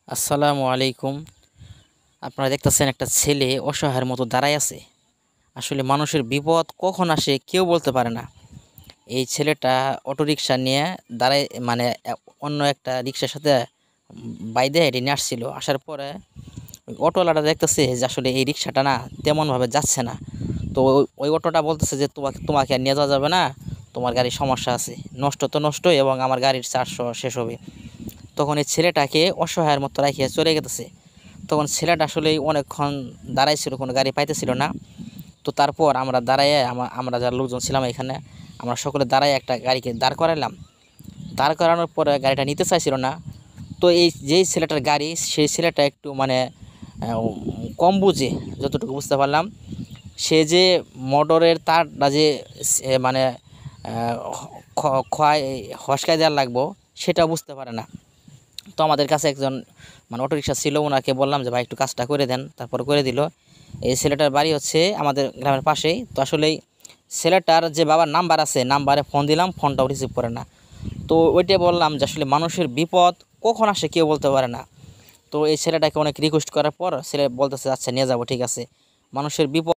আসসালামু আলাইকুম। আপনারা দেখতেছেন একটা ছেলে অসহায়ের মতো দাঁড়ায় আছে। আসলে মানুষের বিপদ কখন আসে কেউ বলতে পারে না। এই ছেলেটা অটোরিকশা নিয়ে দাঁড়ায় মানে অন্য একটা রিক্সার সাথে বাইধে হেঁটে নিয়ে আসছিল। আসার পরে ওই অটোওয়ালাটা দেখতেছে যে আসলে এই রিক্সাটা না তেমনভাবে যাচ্ছে না। তো ওই অটোটা বলতেছে যে তোমাকে তোমাকে আর নিয়ে যাওয়া যাবে না, তোমার গাড়ির সমস্যা আছে, নষ্ট তো নষ্টই এবং আমার গাড়ির চার্জও শেষ হবে। তখন এই ছেলেটাকে অসহায়ের মতো রাখিয়া চলে গেতেছে। তখন ছেলেটা আসলেই অনেকক্ষণ দাঁড়াইছিল, কোনো গাড়ি পাইতেছিল না। তো তারপর আমরা দাঁড়াইয়া আমরা যারা লোকজন ছিলাম এখানে, আমরা সকলে দাঁড়ায় একটা গাড়িকে দাঁড় করাইলাম। দাঁড় করানোর পরে গাড়িটা নিতে চাইছিল না। তো এই যেই ছেলেটার গাড়ি, সেই ছেলেটা একটু মানে কম বুঝে, যতটুকু বুঝতে পারলাম, সে যে মোটরের তারটা যে মানে ক্ষয় হসকায় দেওয়ার লাগবো সেটা বুঝতে পারে না। তো আমাদের কাছে একজন মানে অটোরিকশা ছিল, ওনাকে বললাম যে ভাই একটু কাজটা করে দেন, তারপর করে দিল। এই ছেলেটার বাড়ি হচ্ছে আমাদের গ্রামের পাশেই। তো আসলেই ছেলেটার যে বাবার নাম্বার আছে, নাম্বারে ফোন দিলাম, ফোনটাও রিসিভ করে না। তো ওইটাই বললাম যে আসলে মানুষের বিপদ কখন আসে কেউ বলতে পারে না। তো এই ছেলেটাকে অনেক রিকোয়েস্ট করার পর ছেলে বলতেছে আচ্ছা নিয়ে যাবো, ঠিক আছে। মানুষের বিপদ